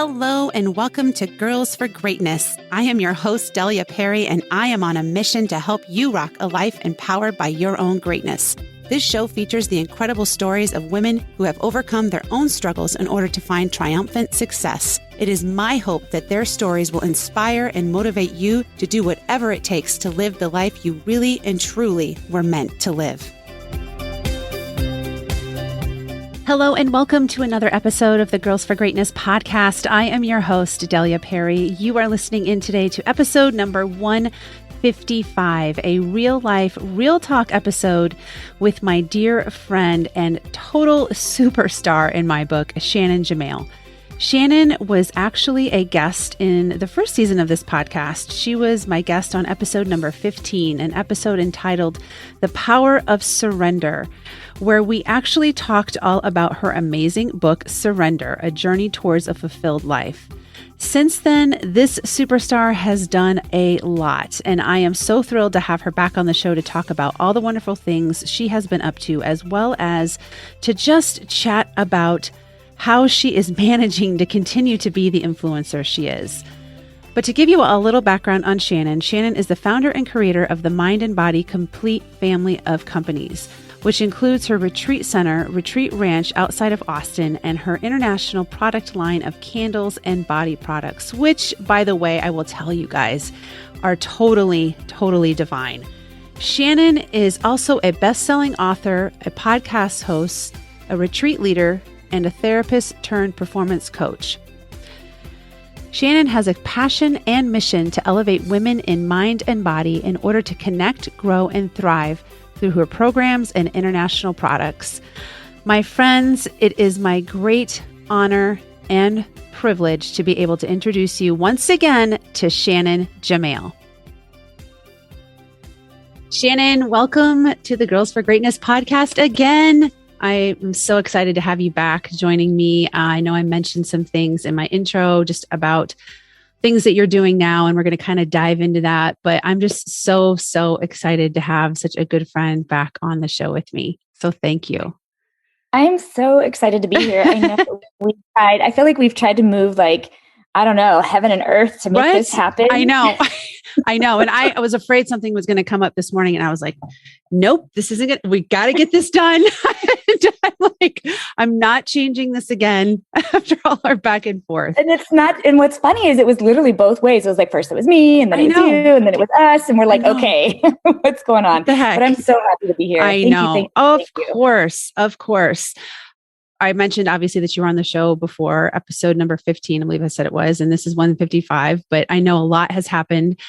Hello and welcome to Girls for Greatness. I am your host, Delia Perry, and I am on a mission to help you rock a life empowered by your own greatness. This show features the incredible stories of women who have overcome their own struggles in order to find triumphant success. It is my hope that their stories will inspire and motivate you to do whatever it takes to live the life you really and truly were meant to live. Hello and welcome to another episode of the Girls for Greatness podcast. I am your host, Delia Perry. You are listening in today to episode number 155, a real life, real talk episode with my dear friend and total superstar in my book, Shannon Jamail. Shannon was actually a guest in the first season of this podcast. She was my guest on episode number 15, an episode entitled The Power of Surrender, where we actually talked all about her amazing book, Surrender, A Journey Towards a Fulfilled Life. Since then, this superstar has done a lot, and I am so thrilled to have her back on the show to talk about all the wonderful things she has been up to, as well as to just chat about how she is managing to continue to be the influencer she is. But to give you a little background on Shannon, Shannon is the founder and creator of the Mind and Body Complete family of companies, which includes her retreat center, Retreat Ranch outside of Austin, and her international product line of candles and body products, which, by the way, I will tell you guys, are totally, totally divine. Shannon is also a best-selling author, a podcast host, a retreat leader, and a therapist turned performance coach. Shannon has a passion and mission to elevate women in mind and body in order to connect, grow, and thrive through her programs and international products. My friends, it is my great honor and privilege to be able to introduce you once again to Shannon Jamail. Shannon, welcome to the Girls for Greatness podcast again. I am so excited to have you back joining me. I know I mentioned some things in my intro just about things that you're doing now, and we're going to kind of dive into that. But I'm just so excited to have such a good friend back on the show with me. So thank you. I am so excited to be here. I know I feel like we've tried to move heaven and earth to make this happen. I know. And I was afraid something was going to come up this morning, and I was like, nope, this isn't it. We got to get this done. I'm not changing this again after all our back and forth. And it's not, and what's funny is it was literally both ways. It was like, first it was me, and then it was you, and then it was us. And we're like, okay, what's going on? What the heck? But I'm so happy to be here. Thank you. Of course. I mentioned obviously that you were on the show before episode number 15, I believe I said it was, and this is 155, but I know a lot has happened,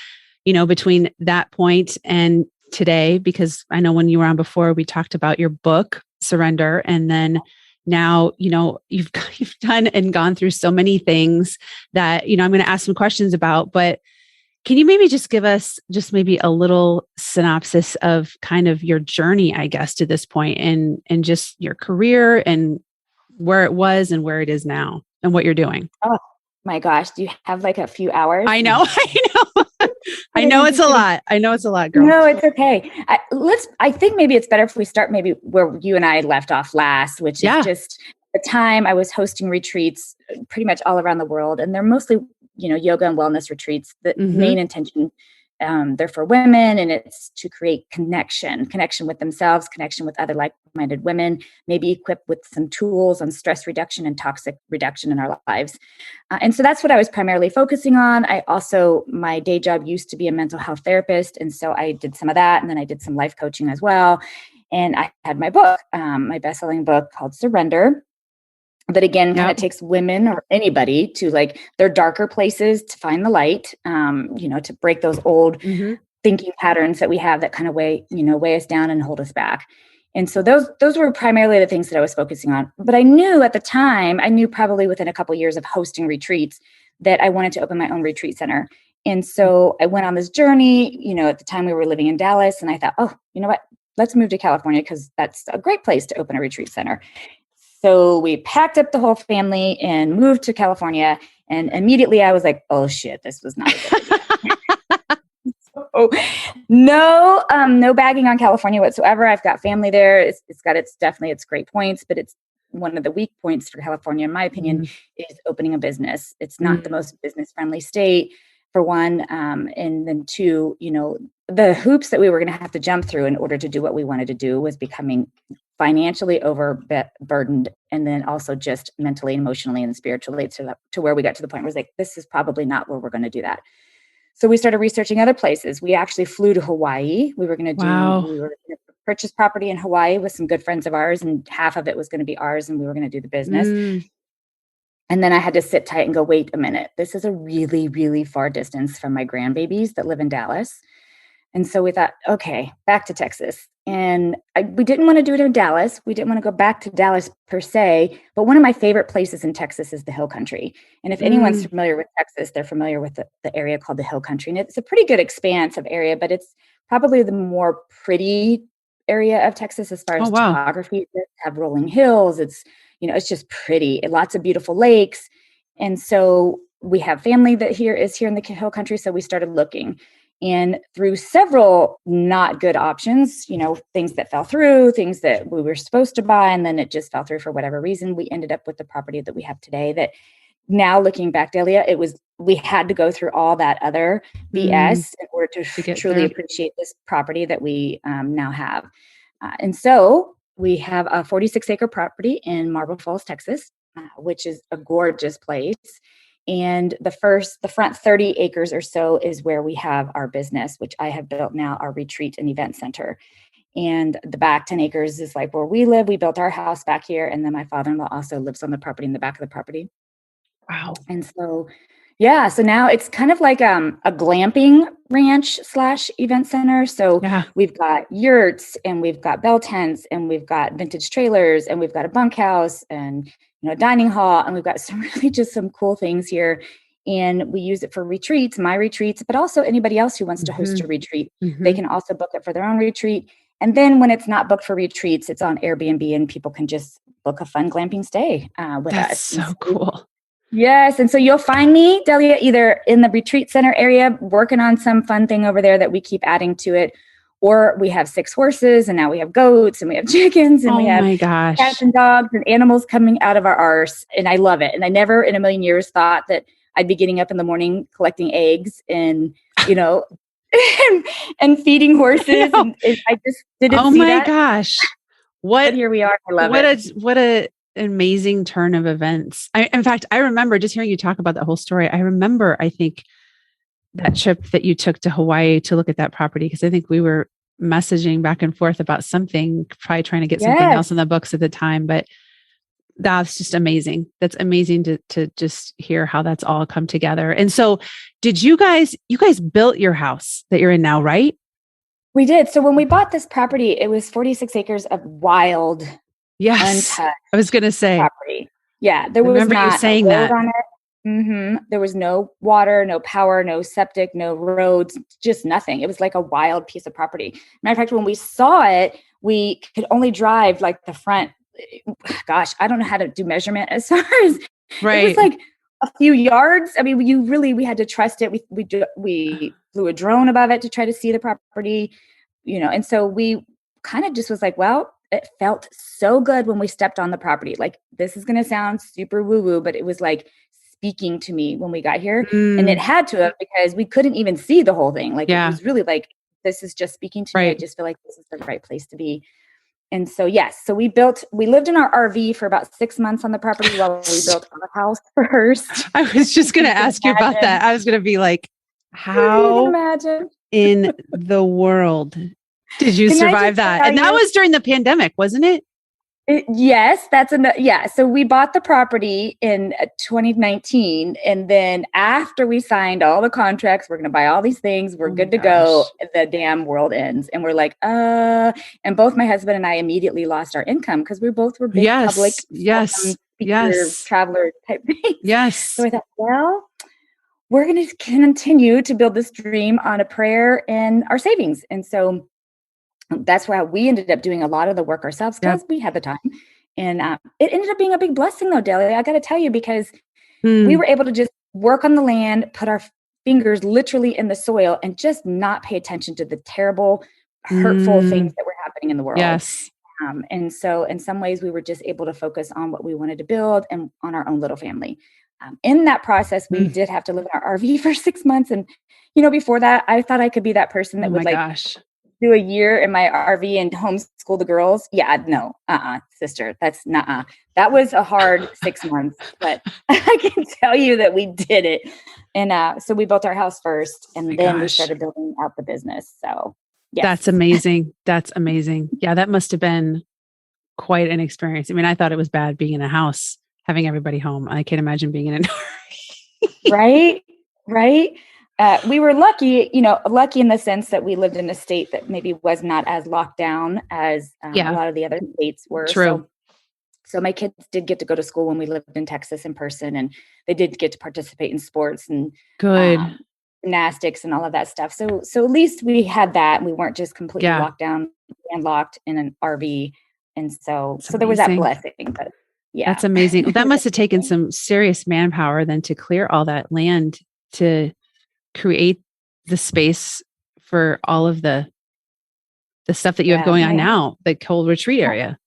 between that point and today, because I know when you were on before, we talked about your book, Surrender. And then now, you've done and gone through so many things that, I'm going to ask some questions about, but can you maybe just give us just maybe a little synopsis of kind of your journey, I guess, to this point and just your career and where it was and where it is now and what you're doing? Oh my gosh. Do you have like a few hours? I know. I know it's a lot, girl. No, it's okay. I think maybe it's better if we start maybe where you and I left off last, which is just the time I was hosting retreats pretty much all around the world. And they're mostly, yoga and wellness retreats. The main intention, they're for women, and it's to create connection with themselves, connection with other like-minded women, maybe equipped with some tools on stress reduction and toxic reduction in our lives. And so that's what I was primarily focusing on. My day job used to be a mental health therapist. And so I did some of that. And then I did some life coaching as well. And I had my book, my best-selling book called Surrender, that again kind of takes women or anybody to like their darker places to find the light, to break those old thinking patterns that we have that kind of weigh us down and hold us back. And so those were primarily the things that I was focusing on. But I knew at the time, probably within a couple of years of hosting retreats, that I wanted to open my own retreat center. And so I went on this journey, at the time we were living in Dallas, and I thought, oh, you know what, let's move to California because that's a great place to open a retreat center. So we packed up the whole family and moved to California. And immediately I was like, oh shit, this was not a good idea. No bagging on California whatsoever. I've got family there. It's got definitely its great points, but it's one of the weak points for California, in my opinion, is opening a business. It's not the most business friendly state, for one. And then two, the hoops that we were going to have to jump through in order to do what we wanted to do was becoming financially overburdened, and then also just mentally, emotionally, and spiritually to where we got to the point where it's like, this is probably not where we're going to do that. So we started researching other places. We actually flew to Hawaii. We were going to purchase property in Hawaii with some good friends of ours, and half of it was going to be ours, and we were going to do the business. And then I had to sit tight and go, wait a minute. This is a really, really far distance from my grandbabies that live in Dallas. And so we thought, okay, back to Texas. And we didn't want to do it in Dallas. We didn't want to go back to Dallas per se, but one of my favorite places in Texas is the Hill Country. And if anyone's familiar with Texas, they're familiar with the area called the Hill Country. And it's a pretty good expanse of area, but it's probably the more pretty area of Texas as far as topography. It have rolling hills. It's, it's just pretty. Lots of beautiful lakes. And so we have family that is here in the Hill Country. So we started looking. And through several not good options, things that fell through, things that we were supposed to buy, and then it just fell through for whatever reason, we ended up with the property that we have today. That now looking back, Delia, we had to go through all that other BS in order to truly appreciate this property that we now have. And so we have a 46-acre property in Marble Falls, Texas, which is a gorgeous place. And the front 30 acres or so is where we have our business, which I have built now, our retreat and event center. And the back 10 acres is like where we live. We built our house back here. And then my father-in-law also lives on the property in the back of the property. Wow. And so, so now it's kind of like a glamping ranch / event center. So we've got yurts, and we've got bell tents, and we've got vintage trailers, and we've got a bunkhouse, and dining hall, and we've got some cool things here. And we use it for retreats, my retreats, but also anybody else who wants to host a retreat. They can also book it for their own retreat. And then when it's not booked for retreats, it's on Airbnb, and people can just book a fun glamping stay with us. That's so cool. Yes. And so you'll find me, Delia, either in the retreat center area, working on some fun thing over there that we keep adding to it, or we have 6 horses, and now we have goats, and we have chickens, and we have cats and dogs and animals coming out of our arse. And I love it. And I never in a million years thought that I'd be getting up in the morning collecting eggs and, and feeding horses. And I just didn't see that. Oh my gosh. But here we are. I love it. What an amazing turn of events. In fact, I remember just hearing you talk about that whole story. I remember, I think, that trip that you took to Hawaii to look at that property, because I think we were messaging back and forth about something, probably trying to get something else in the books at the time. But that's just amazing. That's amazing to just hear how that's all come together. And so did you guys built your house that you're in now, right? We did. So when we bought this property, it was 46 acres of wild, untouched. I was going to say property. Yeah. There was not you saying that on it. There was no water, no power, no septic, no roads, just nothing. It was like a wild piece of property. Matter of fact, when we saw it, we could only drive like the front. Gosh, I don't know how to do measurement as far as it was like a few yards. I mean, we had to trust it. We flew a drone above it to try to see the property, and so we kind of just was like, well, it felt so good when we stepped on the property. Like, this is going to sound super woo-woo, but it was like speaking to me when we got here. And it had to have, because we couldn't even see the whole thing. Like, it was really like, this is just speaking to me. I just feel like this is the right place to be. And so, so we lived in our RV for about 6 months on the property while we built our house first. I was just going to ask you about that. I was going to be like, how in the world did you survive that? And that was during the pandemic, wasn't it? Yes, so we bought the property in 2019. And then after we signed all the contracts, we're going to buy all these things, we're good to go. The damn world ends. And we're like, and both my husband and I immediately lost our income, because we both were big public traveler type things. Yes. So I thought, well, we're going to continue to build this dream on a prayer and our savings. And so that's why we ended up doing a lot of the work ourselves, because we had the time. And it ended up being a big blessing, though, Delia. I got to tell you, because we were able to just work on the land, put our fingers literally in the soil, and just not pay attention to the terrible, hurtful things that were happening in the world. Yes. And so in some ways we were just able to focus on what we wanted to build and on our own little family. In that process, we did have to live in our RV for 6 months. And, before that, I thought I could be that person that would do a year in my RV and homeschool the girls. Yeah, no, sister, that's nuh-uh. That was a hard 6 months, but I can tell you that we did it. And so we built our house first, and then we started building out the business. So yes. That's amazing. That's amazing. Yeah, that must have been quite an experience. I mean, I thought it was bad being in a house, having everybody home. I can't imagine being in an RV. Right. We were lucky in the sense that we lived in a state that maybe was not as locked down as a lot of the other states were. True. So my kids did get to go to school when we lived in Texas in person, and they did get to participate in sports and gymnastics and all of that stuff. So at least we had that. We weren't just completely locked down and locked in an RV. And so there was that blessing, but yeah. That's amazing. That must have taken some serious manpower then to clear all that land to create the space for all of the stuff that you have going on now, the cold retreat area.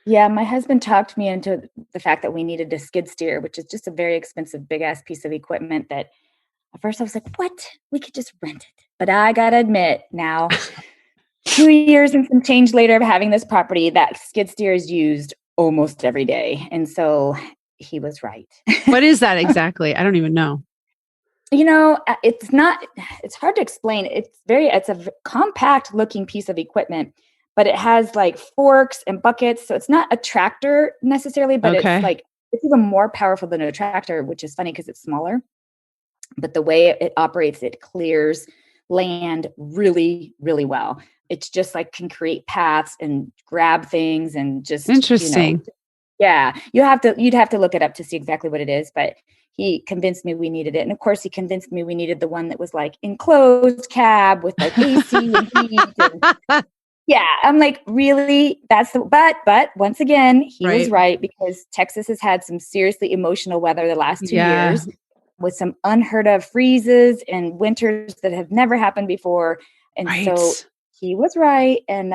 Yeah. My husband talked me into the fact that we needed a skid steer, which is just a very expensive, big ass piece of equipment that at first I was like, what? We could just rent it. But I got to admit now, 2 years and some change later of having this property, that skid steer is used almost every day. And so he was right. What is that exactly? I don't even know. It's hard to explain. It's a compact looking piece of equipment, but it has like forks and buckets. So it's not a tractor necessarily, but it's even more powerful than a tractor, which is funny because it's smaller. But the way it operates, it clears land really, really well. It's just like can create paths and grab things and just interesting. You'd have to look it up to see exactly what it is, but he convinced me we needed it. And of course he convinced me we needed the one that was like enclosed cab with like AC and heat. And I'm like, really? But once again, he was right, because Texas has had some seriously emotional weather the last 2 years with some unheard of freezes and winters that have never happened before. And so he was right. And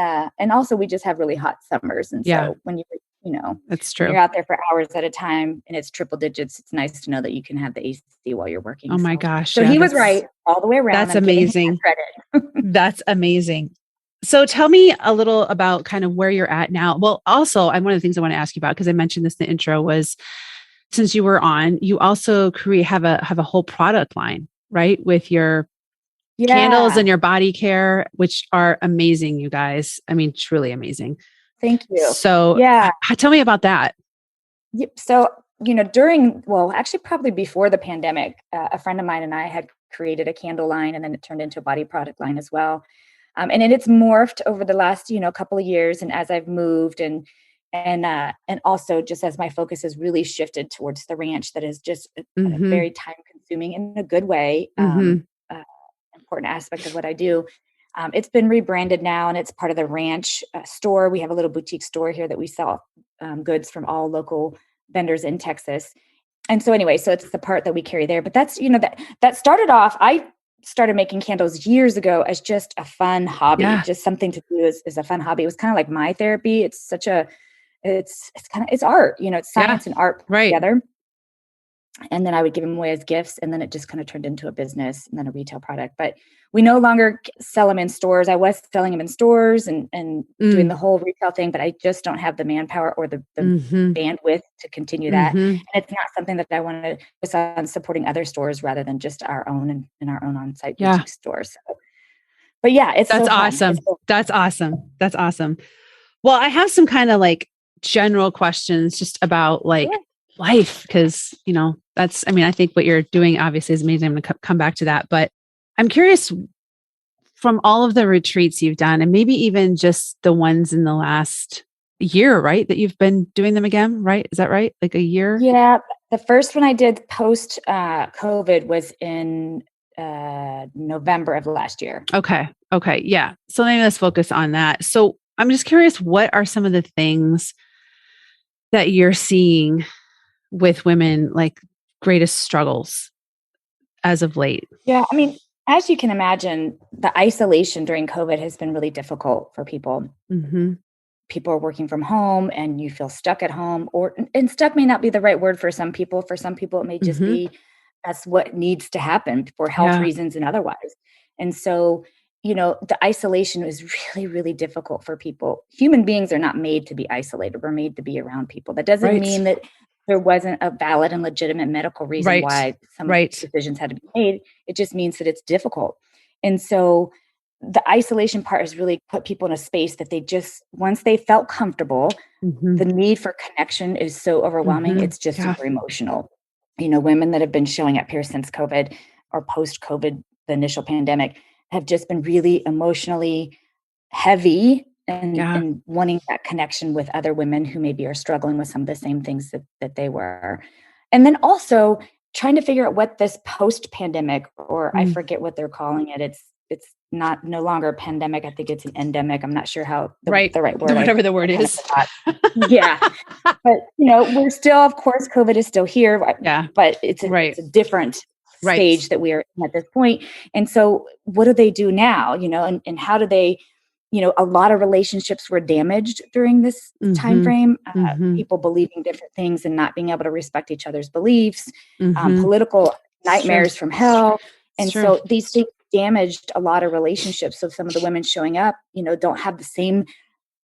also we just have really hot summers. And so when that's true. You're out there for hours at a time and it's triple digits, it's nice to know that you can have the AC while you're working. Oh my gosh. So he was right all the way around. That's amazing. That's amazing. So tell me a little about kind of where you're at now. Well, also, one of the things I want to ask you about, because I mentioned this in the intro, was since you were on, you also have a whole product line, right? With your candles and your body care, which are amazing, you guys. I mean, truly amazing. Thank you. So tell me about that. So, actually probably before the pandemic, a friend of mine and I had created a candle line, and then it turned into a body product line as well. And then it's morphed over the last, couple of years. And as I've moved and also just as my focus has really shifted towards the ranch, that is just very time consuming in a good way. Important aspect of what I do. It's been rebranded now, and it's part of the ranch store. We have a little boutique store here that we sell goods from all local vendors in Texas. And so anyway, so it's the part that we carry there. But that's, that started off, I started making candles years ago as just a fun hobby, just something to do as a fun hobby. It was kind of like my therapy. It's it's art, it's science and art together. And then I would give them away as gifts. And then it just kind of turned into a business and then a retail product. But we no longer sell them in stores. I was selling them in stores and doing the whole retail thing, but I just don't have the manpower or the bandwidth to continue that. And it's not something that I want to focus on supporting other stores rather than just our own and our own on-site boutique stores. So, but it's that's awesome. That's awesome. That's awesome. Well, I have some kind of like general questions just about like life, because I think what you're doing obviously is amazing. I'm going to come back to that, but I'm curious, from all of the retreats you've done, and maybe even just the ones in the last year, right? That you've been doing them again, right? Is that right? Like a year? Yeah. The first one I did post COVID was in November of last year. Okay. Yeah. So maybe let's focus on that. So I'm just curious, what are some of the things that you're seeing with women, like greatest struggles as of late? Yeah. I mean, as you can imagine, the isolation during COVID has been really difficult for people. people are working from home and you feel stuck at home, and stuck may not be the right word for some people. For some people, it may just be that's what needs to happen for health reasons and otherwise. And so, the isolation is really, really difficult for people. Human beings are not made to be isolated. We're made to be around people. That doesn't mean that there wasn't a valid and legitimate medical reason why some of these decisions had to be made. It just means that it's difficult. And so the isolation part has really put people in a space that they just, once they felt comfortable, the need for connection is so overwhelming. It's just super emotional. Women that have been showing up here since COVID or post-COVID, the initial pandemic, have just been really emotionally heavy and wanting that connection with other women who maybe are struggling with some of the same things that they were. And then also trying to figure out what this post-pandemic, or I forget what they're calling it. It's no longer a pandemic. I think it's an endemic. I'm not sure how the right word. Whatever the word is. Yeah. But, we're still, of course, COVID is still here. Yeah. But it's a different stage that we are at this point. And so what do they do now? And how do they, a lot of relationships were damaged during this time frame. People believing different things and not being able to respect each other's beliefs, political nightmares from hell. And so these things damaged a lot of relationships. So some of the women showing up, don't have the same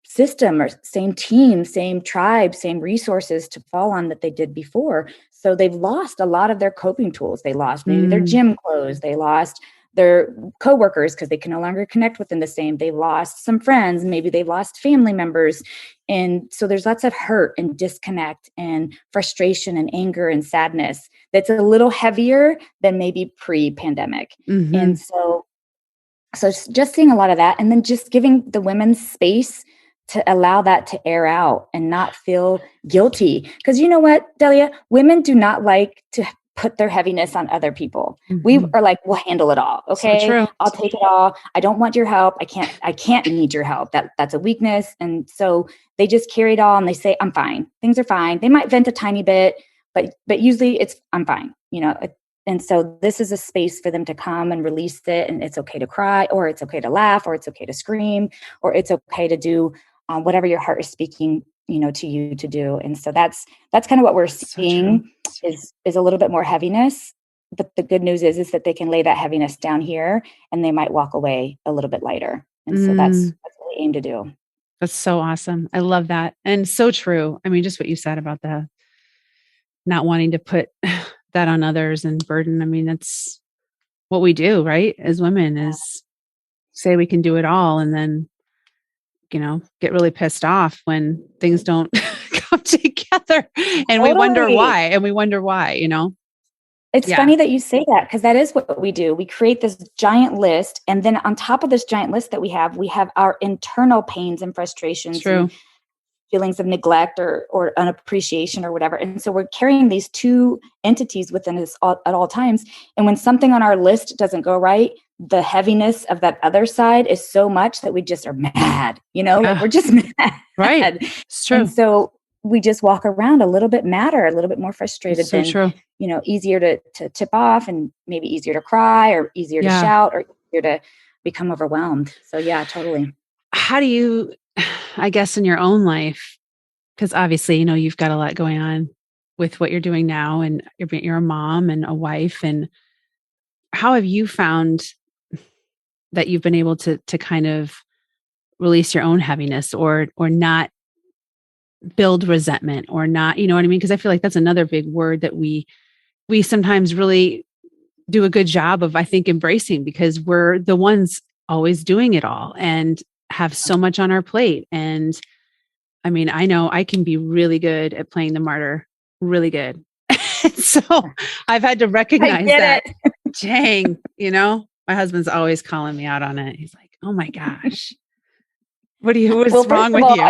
system or same team, same tribe, same resources to fall on that they did before. So they've lost a lot of their coping tools. They lost maybe their gym clothes. They lost their coworkers because they can no longer connect with them the same. They lost some friends. Maybe they lost family members. And so there's lots of hurt and disconnect and frustration and anger and sadness that's a little heavier than maybe pre-pandemic. And so just seeing a lot of that, and then just giving the women space to allow that to air out and not feel guilty. Because you know what, Delia, women do not like to put their heaviness on other people. We are like, we'll handle it all. Okay. So I'll take it all. I don't want your help. I can't need your help. That's a weakness. And so they just carry it all and they say, I'm fine. Things are fine. They might vent a tiny bit, but usually I'm fine, And so this is a space for them to come and release it. And it's okay to cry, or it's okay to laugh, or it's okay to scream, or it's okay to do whatever your heart is speaking, to you to do. And so that's kind of what we're seeing is a little bit more heaviness. But the good news is that they can lay that heaviness down here and they might walk away a little bit lighter. And so that's what we aim to do. That's so awesome. I love that. And so true. I mean, just what you said about the not wanting to put that on others and burden. I mean, that's what we do, right? As women is say we can do it all and then, get really pissed off when things don't come together and we wonder why, It's funny that you say that, because that is what we do. We create this giant list. And then on top of this giant list that we have our internal pains and frustrations. And feelings of neglect or unappreciation or whatever. And so we're carrying these two entities within us at all times. And when something on our list doesn't go right, the heaviness of that other side is so much that we just are mad, like we're just mad. Right. It's true. And so we just walk around a little bit madder, a little bit more frustrated easier to tip off and maybe easier to cry or easier to shout or easier to become overwhelmed. So yeah, totally. How do you, I guess in your own life, because obviously, you've got a lot going on with what you're doing now and you're a mom and a wife, and how have you found that you've been able to kind of release your own heaviness or not build resentment or not, you know what I mean? Because I feel like that's another big word that we sometimes really do a good job of, I think, embracing, because we're the ones always doing it all and have so much on our plate. And I mean, I know I can be really good at playing the martyr, really good. So I've had to recognize that. Dang, my husband's always calling me out on it. He's like, "Oh my gosh, what's wrong with you?"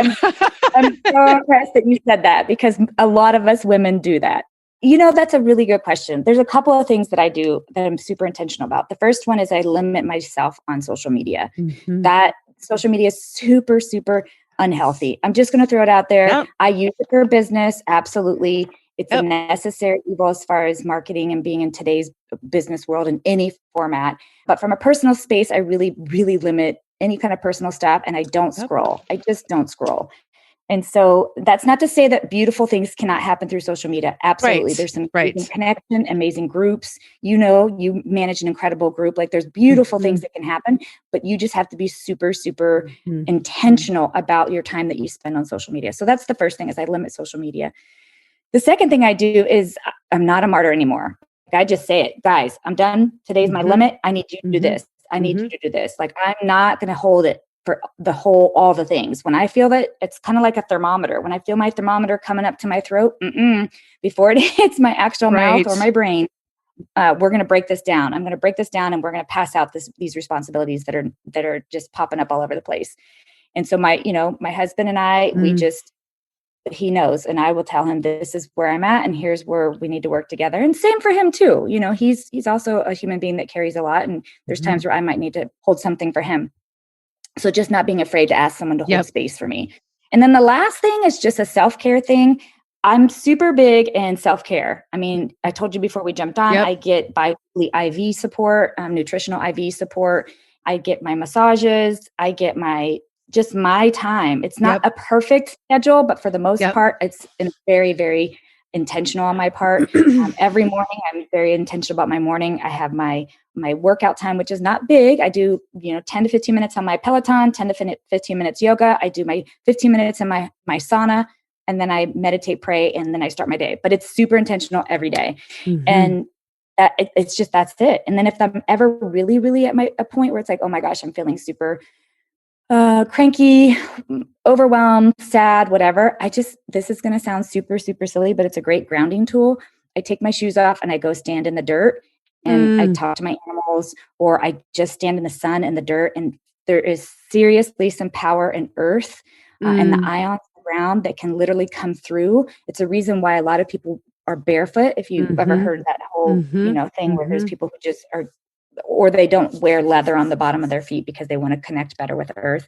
I'm so impressed that you said that, because a lot of us women do that. That's a really good question. There's a couple of things that I do that I'm super intentional about. The first one is I limit myself on social media. That social media is super, super unhealthy. I'm just going to throw it out there. Yep. I use it for business. Absolutely. It's a necessary evil as far as marketing and being in today's business world in any format. But from a personal space, I really, really limit any kind of personal stuff, and I don't scroll. I just don't scroll. And so that's not to say that beautiful things cannot happen through social media. Absolutely. There's some amazing connection, amazing groups. You manage an incredible group. Like there's beautiful things that can happen, but you just have to be super, super intentional about your time that you spend on social media. So that's the first thing, is I limit social media. The second thing I do is I'm not a martyr anymore. Like I just say it, guys, I'm done. Today's my limit. I need you to do this. I need you to do this. Like I'm not going to hold it for all the things. When I feel that, it's kind of like a thermometer. When I feel my thermometer coming up to my throat, before it hits my actual mouth or my brain, we're going to break this down. I'm going to break this down, and we're going to pass out these responsibilities that are just popping up all over the place. And so my husband and I, he knows, and I will tell him, this is where I'm at, and here's where we need to work together. And same for him too. He's also a human being that carries a lot, and there's times where I might need to hold something for him. So just not being afraid to ask someone to hold space for me. And then the last thing is just a self-care thing. I'm super big in self-care. I mean, I told you before we jumped on, I get bi-weekly IV support, nutritional IV support. I get my massages. I get my time. It's not a perfect schedule, but for the most part, it's very, very intentional on my part. Every morning, I'm very intentional about my morning. I have my workout time, which is not big. I do, 10 to 15 minutes on my Peloton, 10 to 15 minutes yoga. I do my 15 minutes in my sauna, and then I meditate, pray, and then I start my day. But it's super intentional every day. And that's it. And then if I'm ever really, really at a point where it's like, oh my gosh, I'm feeling super cranky, overwhelmed, sad, whatever. This is going to sound super, super silly, but it's a great grounding tool. I take my shoes off and I go stand in the dirt, and I talk to my animals, or I just stand in the sun and the dirt. And there is seriously some power in earth and the ions on the ground that can literally come through. It's a reason why a lot of people are barefoot. If you've ever heard that whole, thing where there's people who just are, or they don't wear leather on the bottom of their feet because they want to connect better with the earth.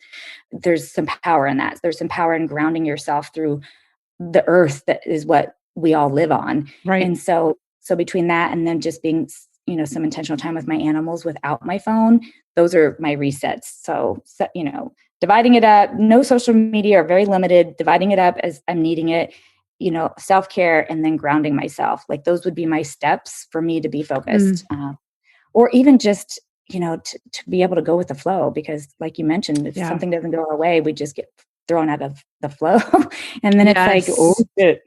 There's some power in that. There's some power in grounding yourself through the earth that is what we all live on. Right. And so between that and then just being, some intentional time with my animals without my phone, those are my resets. So dividing it up, no social media, or very limited, dividing it up as I'm needing it, self-care, and then grounding myself. Like those would be my steps for me to be focused. Or even just, to be able to go with the flow, because like you mentioned, if something doesn't go our way, we just get thrown out of the flow. And then it's like, oh shit.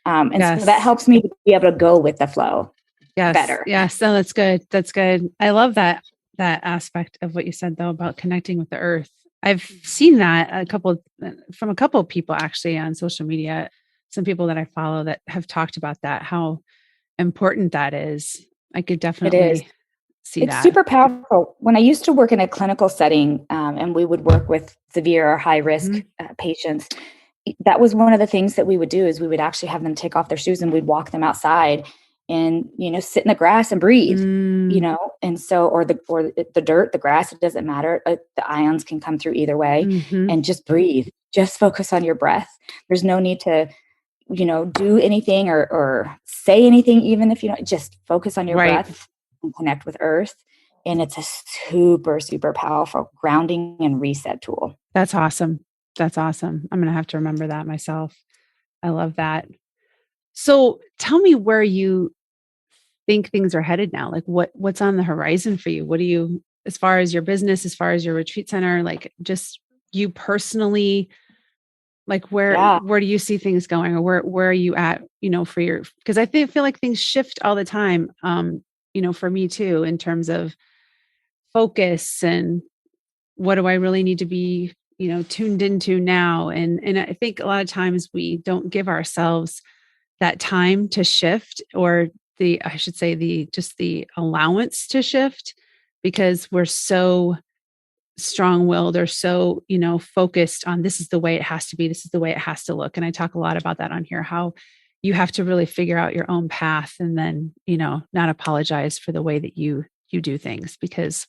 So that helps me to be able to go with the flow better. Yes. So that's good. That's good. I love that aspect of what you said though, about connecting with the earth. I've seen that from a couple of people actually on social media, some people that I follow that have talked about that, how important that is. I could definitely see that. It's super powerful. When I used to work in a clinical setting, and we would work with severe or high risk patients, that was one of the things that we would do, is we would actually have them take off their shoes and we'd walk them outside and, sit in the grass and breathe, and so, or the dirt, the grass, it doesn't matter. The ions can come through either way, and just breathe, just focus on your breath. There's no need to, do anything or say anything, even if you don't, just focus on your breath and connect with earth. And it's a super, super powerful grounding and reset tool. That's awesome. That's awesome. I'm going to have to remember that myself. I love that. So tell me where you think things are headed now. Like what's on the horizon for you? What do you, as far as your business, as far as your retreat center, like just you personally, like where do you see things going, or where are you at, for your, because I feel like things shift all the time. For me too, in terms of focus and what do I really need to be, tuned into now. And I think a lot of times we don't give ourselves that time to shift, or the allowance to shift, because we're so strong-willed or so, focused on this is the way it has to be. This is the way it has to look. And I talk a lot about that on here, how you have to really figure out your own path and then, not apologize for the way that you do things, because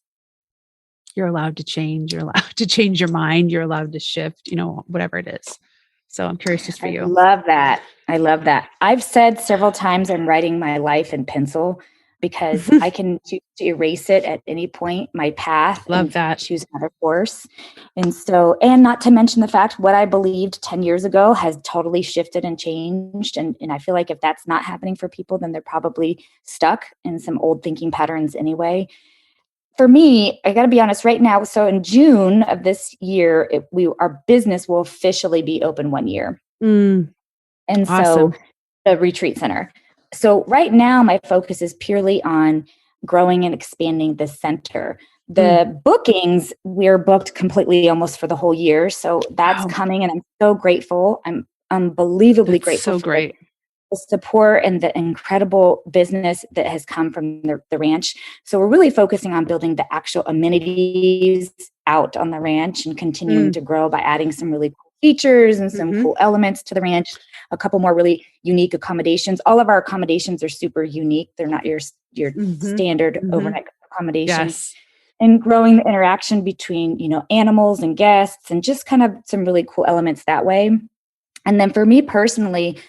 you're allowed to change. You're allowed to change your mind. You're allowed to shift, whatever it is. So I'm curious just for you. I love that. I've said several times I'm writing my life in pencil. because I can choose to erase it at any point, my path. Love that. Choose another course. And so, and not to mention the fact what I believed 10 years ago has totally shifted and changed. And I feel like if that's not happening for people, then they're probably stuck in some old thinking patterns anyway. For me, I got to be honest right now. So in June of this year, our business will officially be open 1 year. And awesome. So the retreat center. So right now, my focus is purely on growing and expanding the center. The bookings, we're booked completely almost for the whole year. So that's coming, and I'm so grateful. I'm unbelievably grateful for the support and the incredible business that has come from the ranch. So we're really focusing on building the actual amenities out on the ranch and continuing to grow by adding some really cool features and some cool elements to the ranch, a couple more really unique accommodations. All of our accommodations are super unique. They're not your standard overnight accommodations. And growing the interaction between, animals and guests, and just kind of some really cool elements that way. And then for me personally,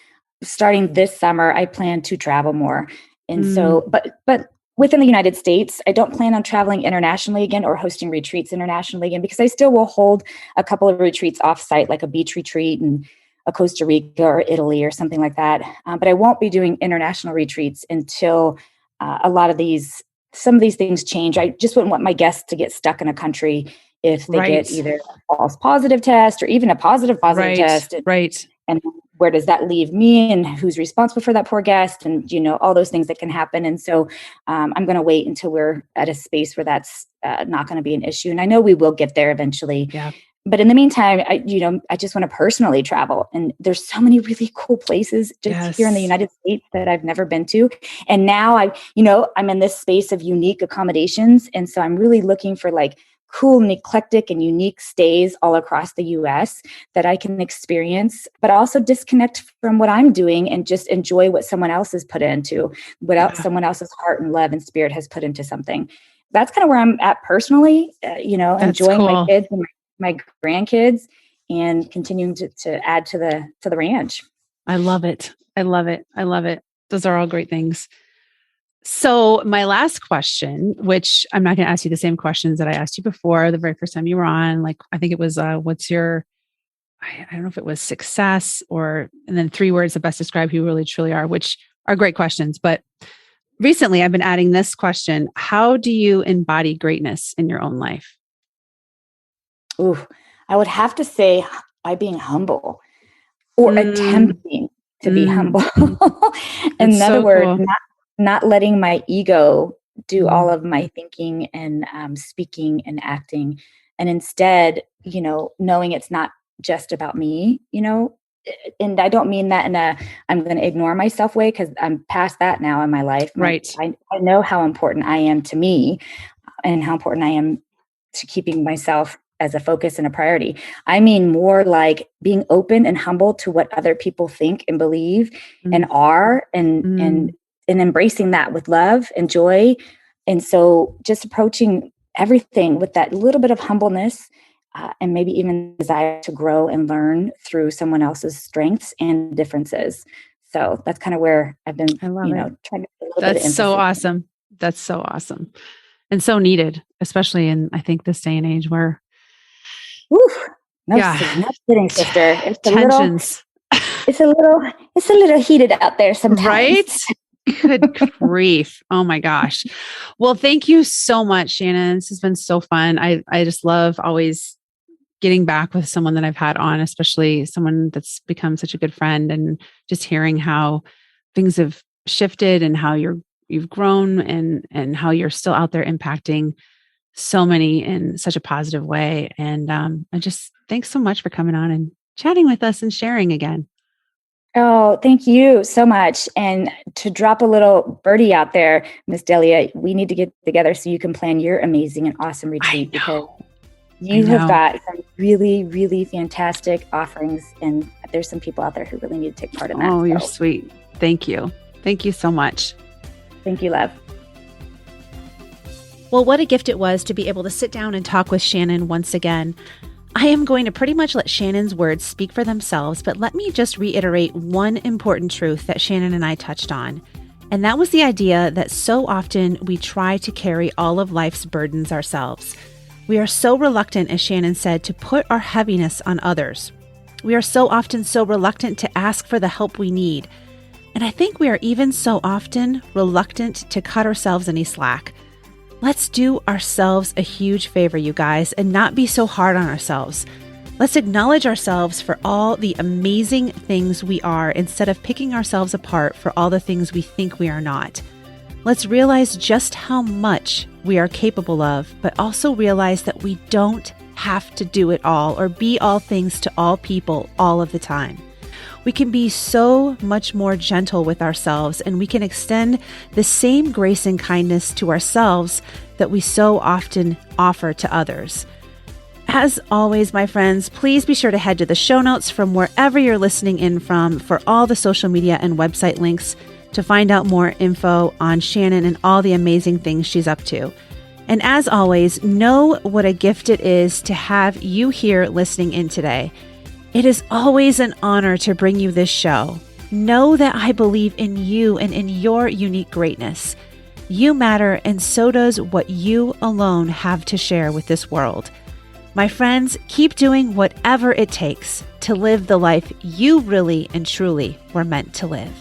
starting this summer, I plan to travel more. And so, but within the United States, I don't plan on traveling internationally again or hosting retreats internationally again, because I still will hold a couple of retreats offsite, like a beach retreat in a Costa Rica or Italy or something like that. But I won't be doing international retreats until some of these things change. I just wouldn't want my guests to get stuck in a country if they get either a false positive test or even a positive test. And where does that leave me, and who's responsible for that poor guest, and all those things that can happen. And so I'm going to wait until we're at a space where that's not going to be an issue. And I know we will get there eventually. Yeah. But in the meantime, I just want to personally travel. And there's so many really cool places just here in the United States that I've never been to. And now I'm in this space of unique accommodations. And so I'm really looking for cool and eclectic and unique stays all across the US that I can experience, but also disconnect from what I'm doing and just enjoy what someone else has put into, someone else's heart and love and spirit has put into something. That's kind of where I'm at personally, enjoying my kids and my grandkids and continuing to add to the ranch. I love it. I love it. I love it. Those are all great things. So my last question, which I'm not going to ask you the same questions that I asked you before the very first time you were on, I think it was, what's your, I don't know if it was success and then 3 words that best describe who you really truly are, which are great questions. But recently I've been adding this question: how do you embody greatness in your own life? Ooh, I would have to say by being humble or attempting to be humble. In other words, not letting my ego do all of my thinking and speaking and acting. And instead, knowing it's not just about me, and I don't mean that in a, I'm going to ignore myself way, because I'm past that now in my life. Right. I know how important I am to me and how important I am to keeping myself as a focus and a priority. I mean more like being open and humble to what other people think and believe and are, and embracing that with love and joy. And so just approaching everything with that little bit of humbleness and maybe even desire to grow and learn through someone else's strengths and differences. So that's kind of where I've been, trying to put a little bit of emphasis. So awesome. That's so awesome. And so needed, especially in, I think, this day and age where not kidding, sister. It's a little heated out there sometimes. Right? Good grief. Oh my gosh. Well, thank you so much, Shannon. This has been so fun. I just love always getting back with someone that I've had on, especially someone that's become such a good friend, and just hearing how things have shifted and how you've grown and how you're still out there impacting so many in such a positive way. And I just thanks so much for coming on and chatting with us and sharing again. Oh, thank you so much. And to drop a little birdie out there, Miss Delia, we need to get together so you can plan your amazing and awesome retreat, because you have got some really, really fantastic offerings, and there's some people out there who really need to take part in that. Oh, you're sweet. Thank you. Thank you so much. Thank you, love. Well, what a gift it was to be able to sit down and talk with Shannon once again. I am going to pretty much let Shannon's words speak for themselves, but let me just reiterate one important truth that Shannon and I touched on. And that was the idea that so often we try to carry all of life's burdens ourselves. We are so reluctant, as Shannon said, to put our heaviness on others. We are so often so reluctant to ask for the help we need. And I think we are even so often reluctant to cut ourselves any slack. Let's do ourselves a huge favor, you guys, and not be so hard on ourselves. Let's acknowledge ourselves for all the amazing things we are instead of picking ourselves apart for all the things we think we are not. Let's realize just how much we are capable of, but also realize that we don't have to do it all or be all things to all people all of the time. We can be so much more gentle with ourselves, and we can extend the same grace and kindness to ourselves that we so often offer to others. As always, my friends, please be sure to head to the show notes from wherever you're listening in from for all the social media and website links to find out more info on Shannon and all the amazing things she's up to. And as always, know what a gift it is to have you here listening in today. It is always an honor to bring you this show. Know that I believe in you and in your unique greatness. You matter, and so does what you alone have to share with this world. My friends, keep doing whatever it takes to live the life you really and truly were meant to live.